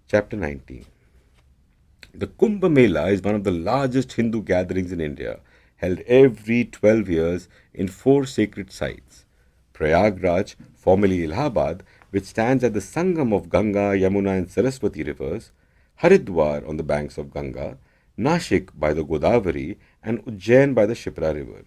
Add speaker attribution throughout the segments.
Speaker 1: Chapter 19. The Kumbh Mela is one of the largest Hindu gatherings in India, held every 12 years in four sacred sites: Prayagraj, formerly Allahabad, which stands at the Sangam of Ganga, Yamuna, and Saraswati rivers; Haridwar on the banks of Ganga; Nashik by the Godavari; and Ujjain by the Shipra river.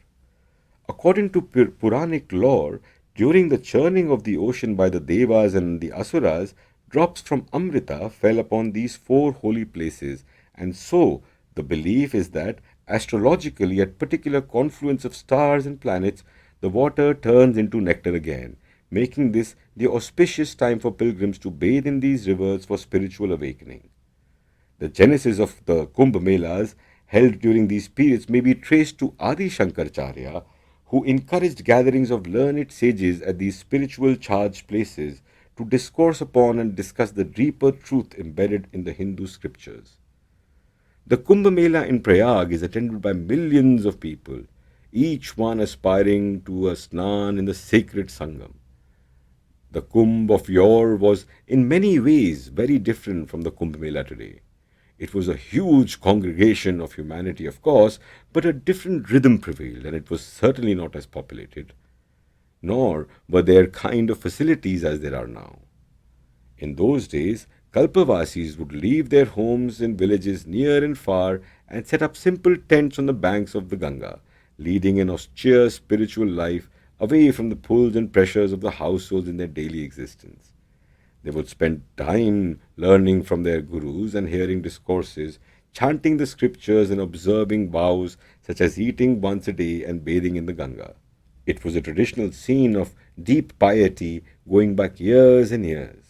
Speaker 1: According to Puranic lore, during the churning of the ocean by the Devas and the Asuras, drops from Amrita fell upon these four holy places, and so the belief is that astrologically, at particular confluence of stars and planets, the water turns into nectar again, making this the auspicious time for pilgrims to bathe in these rivers for spiritual awakening. The genesis of the Kumbh Melas held during these periods may be traced to Adi Shankaracharya, who encouraged gatherings of learned sages at these spiritual charged places to discourse upon and discuss the deeper truth embedded in the Hindu scriptures. The Kumbh Mela in Prayag is attended by millions of people, each one aspiring to a snan in the sacred Sangam. The Kumbh of yore was in many ways very different from the Kumbh Mela today. It was a huge congregation of humanity, of course, but a different rhythm prevailed, and it was certainly not as populated, nor were there kind of facilities as there are now. In those days, Kalpavasis would leave their homes in villages near and far and set up simple tents on the banks of the Ganga, leading an austere spiritual life away from the pulls and pressures of the households in their daily existence. They would spend time learning from their gurus and hearing discourses, chanting the scriptures and observing vows such as eating once a day and bathing in the Ganga. It was a traditional scene of deep piety going back years and years.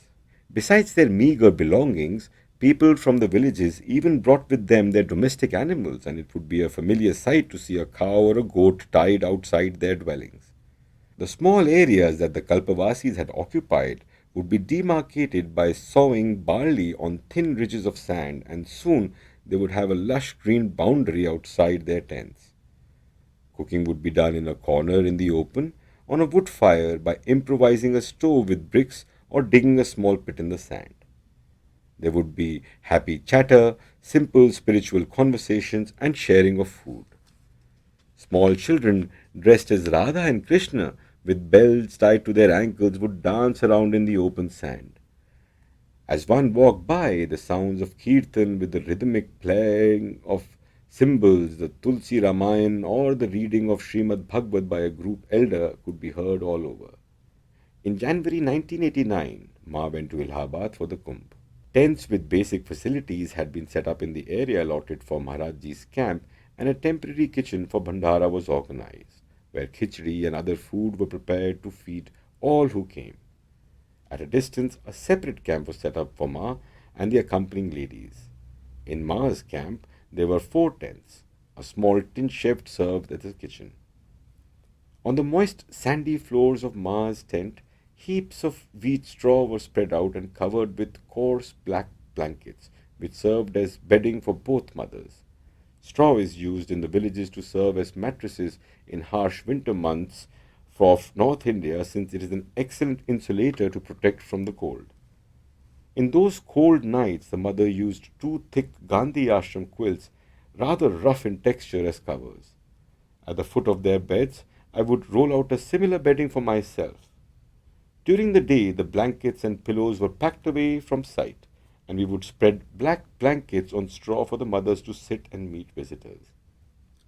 Speaker 1: Besides their meager belongings, people from the villages even brought with them their domestic animals, and it would be a familiar sight to see a cow or a goat tied outside their dwellings. The small areas that the Kalpavasis had occupied would be demarcated by sowing barley on thin ridges of sand, and soon they would have a lush green boundary outside their tents. Cooking would be done in a corner in the open, on a wood fire by improvising a stove with bricks or digging a small pit in the sand. There would be happy chatter, simple spiritual conversations, and sharing of food. Small children dressed as Radha and Krishna with bells tied to their ankles would dance around in the open sand. As one walked by, the sounds of kirtan with the rhythmic playing of cymbals, the Tulsi Ramayana, or the reading of Srimad Bhagavad by a group elder could be heard all over. In January 1989, Ma went to Allahabad for the Kumbh. Tents with basic facilities had been set up in the area allotted for Maharajji's camp, and a temporary kitchen for Bhandara was organized, where khichdi and other food were prepared to feed all who came. At a distance, a separate camp was set up for Ma and the accompanying ladies. In Ma's camp, there were four tents. A small tin shed served as a kitchen. On the moist, sandy floors of Ma's tent, heaps of wheat straw were spread out and covered with coarse black blankets, which served as bedding for both mothers. Straw is used in the villages to serve as mattresses in harsh winter months for North India, since it is an excellent insulator to protect from the cold. In those cold nights, the mother used two thick Gandhi ashram quilts, rather rough in texture, as covers. At the foot of their beds, I would roll out a similar bedding for myself. During the day, the blankets and pillows were packed away from sight, and we would spread black blankets on straw for the mothers to sit and meet visitors.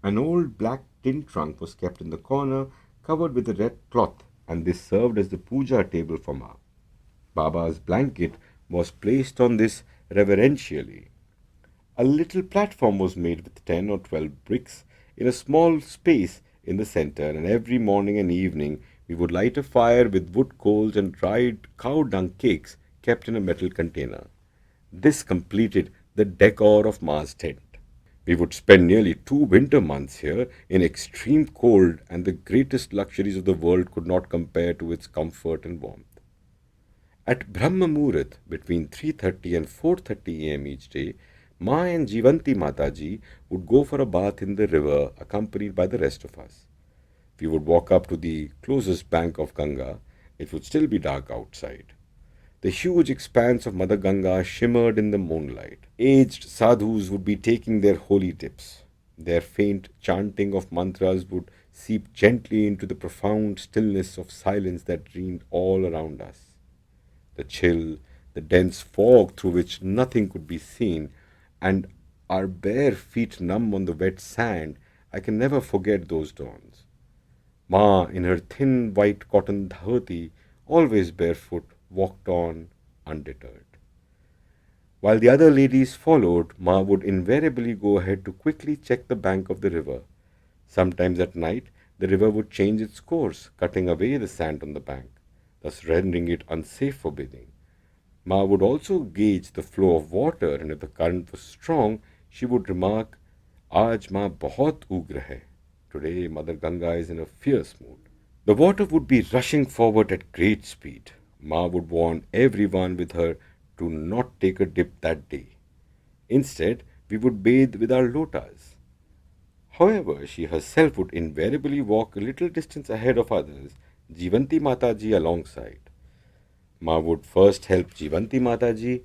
Speaker 1: An old black tin trunk was kept in the corner, covered with a red cloth, and this served as the puja table for Ma. Baba's blanket was placed on this reverentially. A little platform was made with 10 or 12 bricks in a small space in the center, and every morning and evening we would light a fire with wood coals and dried cow dung cakes kept in a metal container. This completed the decor of Ma's tent. We would spend nearly 2 winter months here in extreme cold, and the greatest luxuries of the world could not compare to its comfort and warmth. At Brahma Muhurat, between 3:30 and 4:30 a.m. each day, Ma and Jivanti Mataji would go for a bath in the river, accompanied by the rest of us. We would walk up to the closest bank of Ganga. It would still be dark outside. The huge expanse of Mother Ganga shimmered in the moonlight. Aged sadhus would be taking their holy dips. Their faint chanting of mantras would seep gently into the profound stillness of silence that reigned all around us. The chill, the dense fog through which nothing could be seen, and our bare feet numb on the wet sand, I can never forget those dawns. Ma, in her thin white cotton dhoti, always barefoot, walked on undeterred. While the other ladies followed, Ma would invariably go ahead to quickly check the bank of the river. Sometimes at night, the river would change its course, cutting away the sand on the bank, thus rendering it unsafe for bathing. Ma would also gauge the flow of water, and if the current was strong, she would remark, "Aaj Ma bahut ugr hai." Today, Mother Ganga is in a fierce mood. The water would be rushing forward at great speed. Ma would warn everyone with her to not take a dip that day. Instead, we would bathe with our lotas. However, she herself would invariably walk a little distance ahead of others, Jivanti Mataji alongside. Ma would first help Jivanti Mataji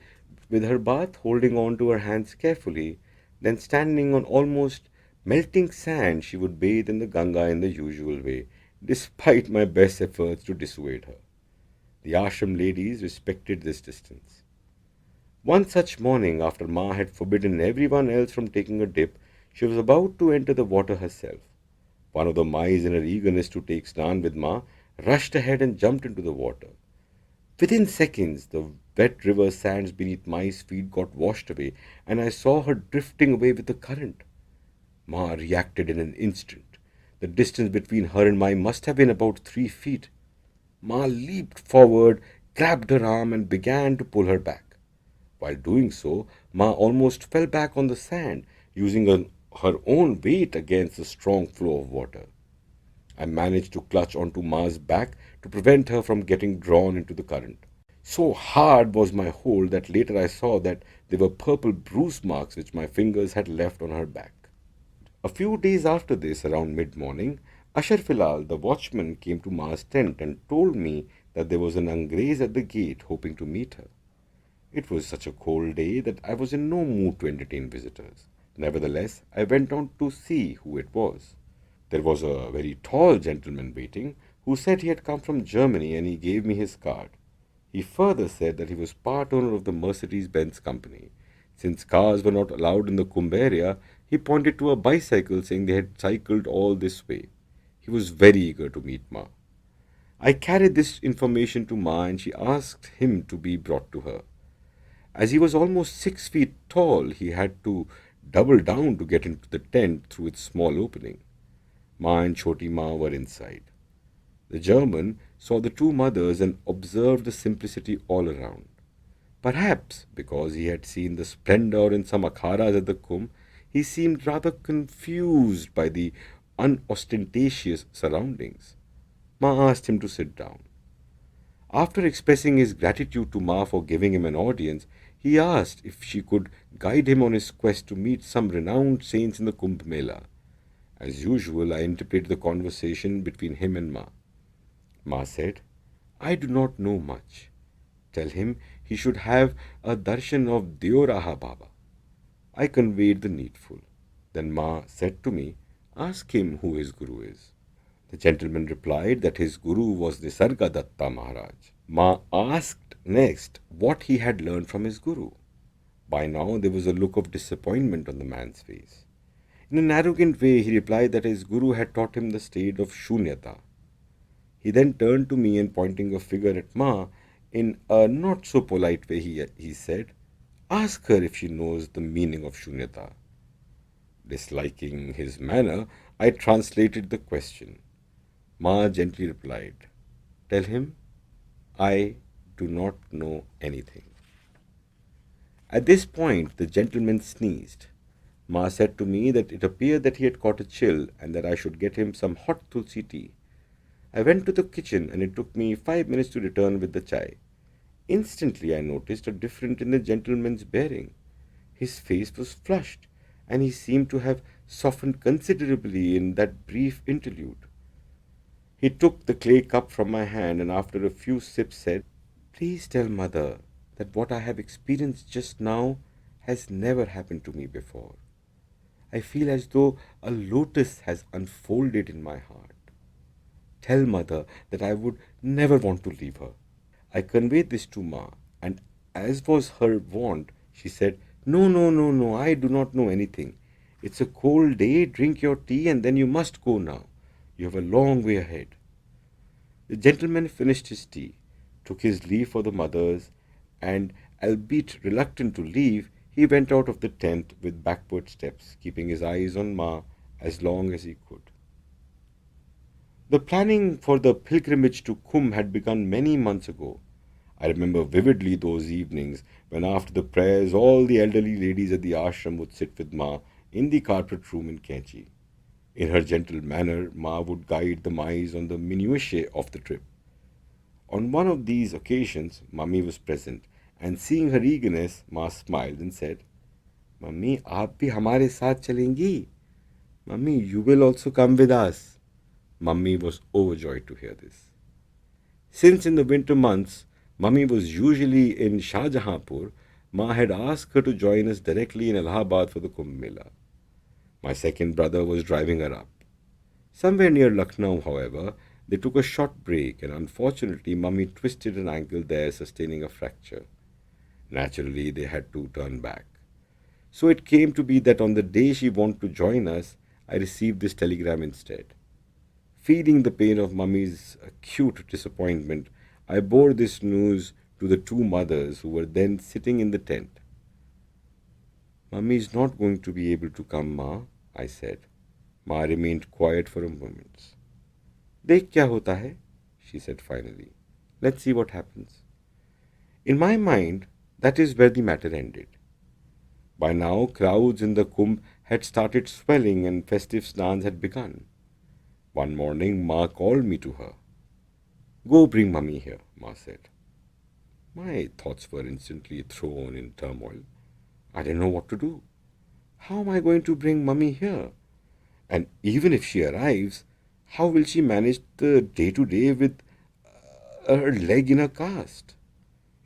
Speaker 1: with her bath, holding on to her hands carefully. Then, standing on almost melting sand, she would bathe in the Ganga in the usual way, despite my best efforts to dissuade her. The ashram ladies respected this distance. One such morning, after Ma had forbidden everyone else from taking a dip, she was about to enter the water herself. One of the Mais, in her eagerness to take snan with Ma, rushed ahead and jumped into the water. Within seconds, the wet river sands beneath Mai's feet got washed away, and I saw her drifting away with the current. Ma reacted in an instant. The distance between her and Mai must have been about 3 feet. Ma leaped forward, grabbed her arm, and began to pull her back. While doing so, Ma almost fell back on the sand, using her own weight against the strong flow of water. I managed to clutch onto Ma's back to prevent her from getting drawn into the current. So hard was my hold that later I saw that they were purple bruise marks which my fingers had left on her back. A few days after this, around mid-morning, Ashar Filal, the watchman, came to Ma's tent and told me that there was an Angrez at the gate hoping to meet her. It was such a cold day that I was in no mood to entertain visitors. Nevertheless, I went on to see who it was. There was a very tall gentleman waiting who said he had come from Germany, and he gave me his card. He further said that he was part owner of the Mercedes Benz company. Since cars were not allowed in the Kumbh area, he pointed to a bicycle saying they had cycled all this way. He was very eager to meet Ma. I carried this information to Ma, and she asked him to be brought to her. As he was almost 6 feet tall, he had to double down to get into the tent through its small opening. Ma and Choti Ma were inside. The German saw the two mothers and observed the simplicity all around. Perhaps because he had seen the splendor in some akharas at the Kumbh, he seemed rather confused by the unostentatious surroundings. Ma asked him to sit down. After expressing his gratitude to Ma for giving him an audience, he asked if she could guide him on his quest to meet some renowned saints in the Kumbh Mela. As usual, I interpreted the conversation between him and Ma. Ma said, "I do not know much. Tell him he should have a darshan of Dioraha Baba." I conveyed the needful. Then Ma said to me, "Ask him who his guru is." The gentleman replied that his guru was Nisarga Datta Maharaj. Ma asked next what he had learned from his guru. By now there was a look of disappointment on the man's face. In an arrogant way, he replied that his guru had taught him the state of Shunyata. He then turned to me and pointing a finger at Ma, in a not so polite way, he said, "Ask her if she knows the meaning of Shunyata." Disliking his manner, I translated the question. Ma gently replied, "Tell him I do not know anything." At this point, the gentleman sneezed. Ma said to me that it appeared that he had caught a chill and that I should get him some hot tulsi tea. I went to the kitchen, and it took me 5 minutes to return with the chai. Instantly I noticed a difference in the gentleman's bearing. His face was flushed, and he seemed to have softened considerably in that brief interlude. He took the clay cup from my hand and after a few sips said, Please tell mother that what I have experienced just now has never happened to me before. I feel as though a lotus has unfolded in my heart. Tell mother that I would never want to leave her. I conveyed this to Ma, and as was her wont, she said, "No, no, no, no, I do not know anything. It's a cold day, drink your tea, and then you must go now. You have a long way ahead." The gentleman finished his tea, took his leave for the mothers, and, albeit reluctant to leave, he went out of the tent with backward steps, keeping his eyes on Ma as long as he could. The planning for the pilgrimage to Kumbh had begun many months ago. I remember vividly those evenings when, after the prayers, all the elderly ladies at the ashram would sit with Ma in the carpet room in Kenchi. In her gentle manner, Ma would guide the mice on the minutiae of the trip. On one of these occasions, Mummy was present, and seeing her eagerness, Ma smiled and said, "Mummy, आप भी हमारे साथ चलेंगी? Mummy, you will also come with us." Mummy was overjoyed to hear this. Since in the winter months, Mummy was usually in Shahjahanpur, Ma had asked her to join us directly in Allahabad for the Kumbh Mela. My second brother was driving her up. Somewhere near Lucknow, however, they took a short break, and unfortunately, Mummy twisted an ankle there, sustaining a fracture. Naturally, they had to turn back. So it came to be that on the day she wanted to join us, I received this telegram instead. Feeling the pain of Mummy's acute disappointment, I bore this news to the two mothers who were then sitting in the tent. "Mummy is not going to be able to come, Ma," I said. Ma remained quiet for a moment. "देख क्या होता है," she said finally. "Let's see what happens." In my mind, that is where the matter ended. By now, crowds in the Kumbh had started swelling and festive snans had begun. One morning, Ma called me to her. "Go bring Mummy here," Ma said. My thoughts were instantly thrown in turmoil. I didn't know what to do. How am I going to bring Mummy here? And even if she arrives, how will she manage the day to day with her leg in a cast?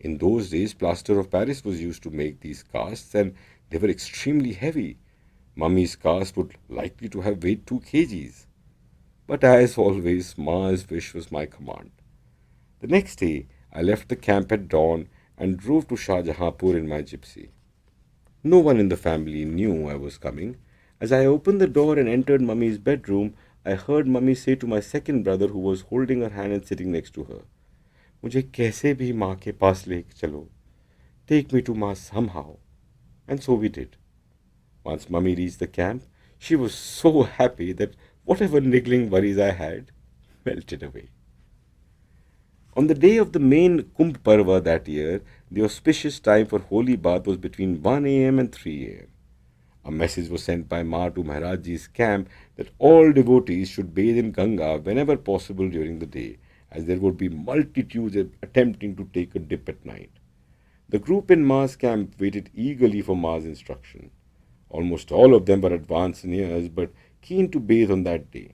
Speaker 1: In those days, plaster of Paris was used to make these casts, and they were extremely heavy. Mummy's cast would likely to have weighed 2 kgs. But as always, Ma's wish was my command. The next day, I left the camp at dawn and drove to Shahjahanpur in my gypsy. No one in the family knew I was coming. As I opened the door and entered Mummy's bedroom, I heard Mummy say to my second brother, who was holding her hand and sitting next to her, "मुझे कैसे भी माँ के पास ले चलो. Take me to Ma somehow." And so we did. Once Mummy reached the camp, she was so happy that whatever niggling worries I had melted away. On the day of the main Kumbh Parva that year, the auspicious time for holy bath was between 1 a.m. and 3 a.m. A message was sent by Ma to Maharajji's camp that all devotees should bathe in Ganga whenever possible during the day, as there would be multitudes attempting to take a dip at night. The group in Ma's camp waited eagerly for Ma's instruction. Almost all of them were advanced in years, but keen to bathe on that day.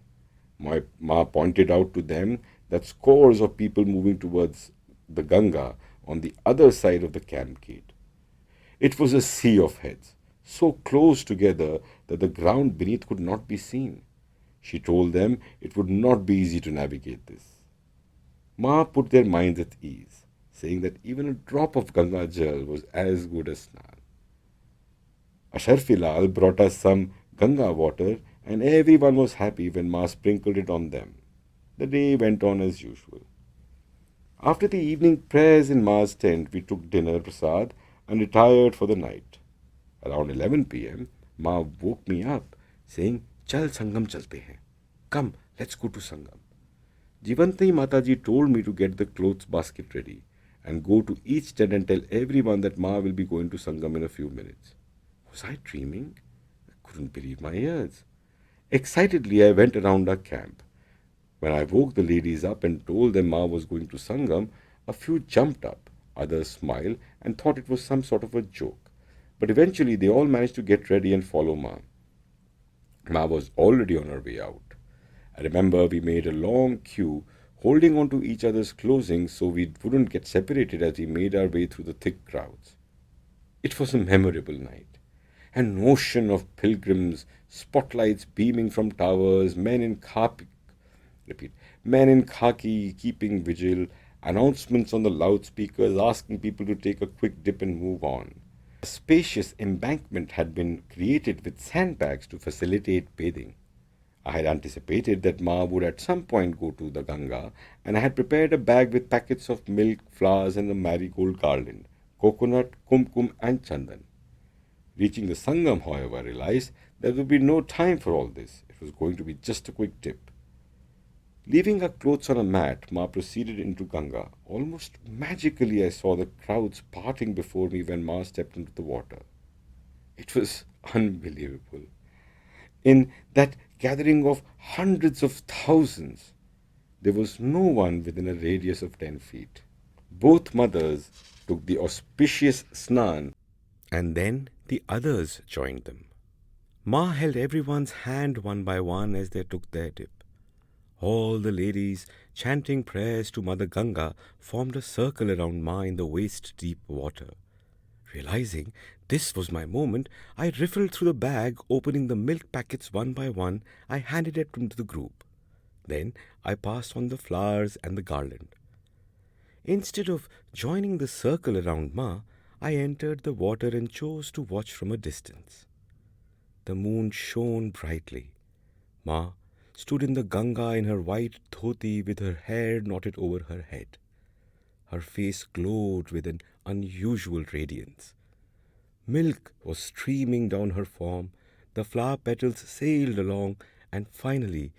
Speaker 1: My Ma pointed out to them that scores of people moving towards the Ganga on the other side of the camp gate. It was a sea of heads, so close together that the ground beneath could not be seen. She told them it would not be easy to navigate this. Ma put their minds at ease, saying that even a drop of Ganga Jal was as good as snan. Asharfilal brought us some Ganga water, and everyone was happy when Ma sprinkled it on them. The day went on as usual. After the evening prayers in Ma's tent, we took dinner, Prasad, and retired for the night. Around 11 p.m., Ma woke me up, saying, "Chal Sangam chalte hain. Come, let's go to Sangam." Jivanti Mataji told me to get the clothes basket ready and go to each tent and tell everyone that Ma will be going to Sangam in a few minutes. Was I dreaming? I couldn't believe my ears. Excitedly, I went around our camp. When I woke the ladies up and told them Ma was going to Sangam, a few jumped up, others smiled and thought it was some sort of a joke. But eventually they all managed to get ready and follow Ma. Ma was already on her way out. I remember we made a long queue, holding on to each other's clothing so we wouldn't get separated as we made our way through the thick crowds. It was a memorable night. An ocean of pilgrims, spotlights beaming from towers, repeat, men in khaki keeping vigil, announcements on the loudspeakers asking people to take a quick dip and move on. A spacious embankment had been created with sandbags to facilitate bathing. I had anticipated that Ma would at some point go to the Ganga, and I had prepared a bag with packets of milk, flowers, and a marigold garland, coconut, kumkum, and chandan. Reaching the Sangam, however, I realized there would be no time for all this. It was going to be just a quick dip. Leaving her clothes on a mat, Ma proceeded into Ganga. Almost magically, I saw the crowds parting before me when Ma stepped into the water. It was unbelievable. In that gathering of hundreds of thousands, there was no one within a radius of 10 feet. Both mothers took the auspicious snan, and then the others joined them. Ma held everyone's hand one by one as they took their dip. All the ladies, chanting prayers to Mother Ganga, formed a circle around Ma in the waist-deep water. Realizing this was my moment, I riffled through the bag, opening the milk packets one by one. I handed it to the group. Then I passed on the flowers and the garland. Instead of joining the circle around Ma, I entered the water and chose to watch from a distance. The moon shone brightly. Ma stood in the Ganga in her white dhoti with her hair knotted over her head. Her face glowed with an unusual radiance. Milk was streaming down her form, the flower petals sailed along, and finally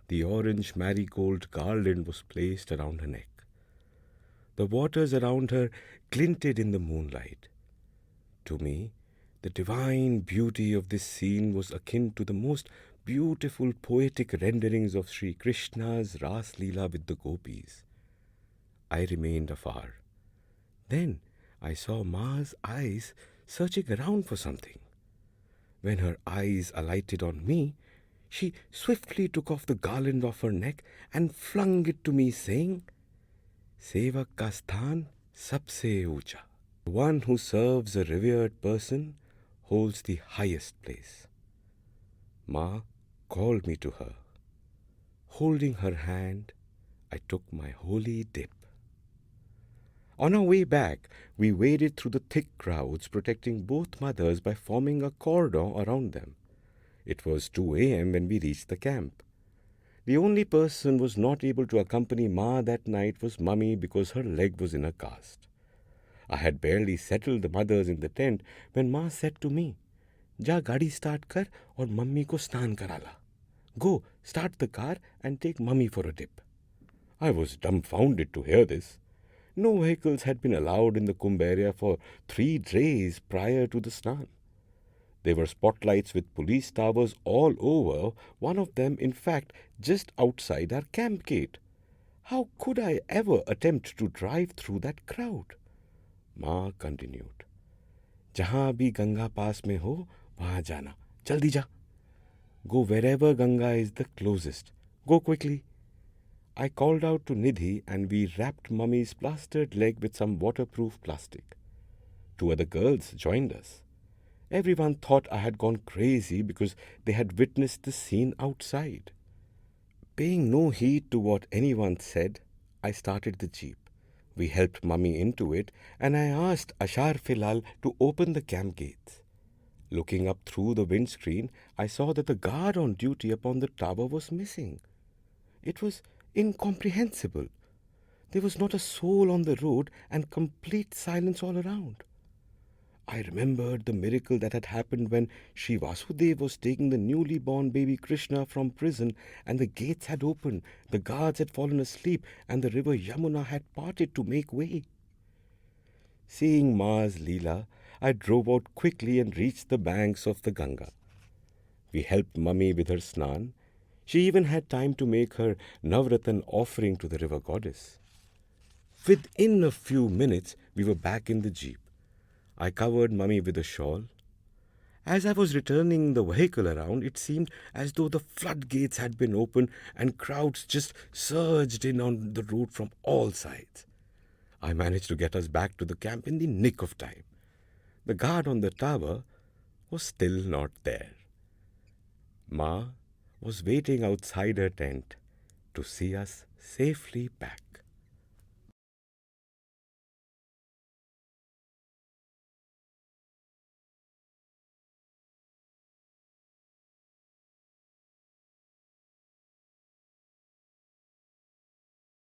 Speaker 1: the orange marigold garland was placed around her neck. The waters around her glinted in the moonlight. To me, the divine beauty of this scene was akin to the most beautiful poetic renderings of Sri Krishna's Ras Leela with the gopis. I remained afar. Then I saw Ma's eyes searching around for something. When her eyes alighted on me, she swiftly took off the garland off her neck and flung it to me, saying, Sevak ka sthan sabse ucha. The one who serves a revered person holds the highest place. Ma called me to her. Holding her hand, I took my holy dip. On our way back, we waded through the thick crowds, protecting both mothers by forming a cordon around them. It was 2 a.m. when we reached the camp. The only person who was not able to accompany Ma that night was Mummy because her leg was in a cast. I had barely settled the mothers in the tent when Ma said to me, "Ja gaadi start kar aur mummy ko snan kara la. Go, start the car and take Mummy for a dip." I was dumbfounded to hear this. No vehicles had been allowed in the Kumbh area for 3 days prior to the snan. There were spotlights with police towers all over, one of them, in fact, just outside our camp gate. How could I ever attempt to drive through that crowd? Ma continued, "Jahan bhi Ganga paas mein ho, wahan jana. Jaldi ja. Go wherever Ganga is the closest. Go quickly." I called out to Nidhi and we wrapped Mummy's plastered leg with some waterproof plastic. 2 other girls joined us. Everyone thought I had gone crazy because they had witnessed the scene outside. Paying no heed to what anyone said, I started the jeep. We helped Mummy into it and I asked Ashar Filal to open the camp gates. Looking up through the windscreen, I saw that the guard on duty upon the tower was missing. It was incomprehensible. There was not a soul on the road and complete silence all around. I remembered the miracle that had happened when Sri Vasudev was taking the newly born baby Krishna from prison and the gates had opened, the guards had fallen asleep and the river Yamuna had parted to make way. Seeing Ma's Leela, I drove out quickly and reached the banks of the Ganga. We helped Mummy with her snan. She even had time to make her Navratan offering to the river goddess. Within a few minutes, we were back in the jeep. I covered Mummy with a shawl. As I was returning the vehicle around, it seemed as though the floodgates had been opened and crowds just surged in on the route from all sides. I managed to get us back to the camp in the nick of time. The guard on the tower was still not there. Ma was waiting outside her tent to see us safely back.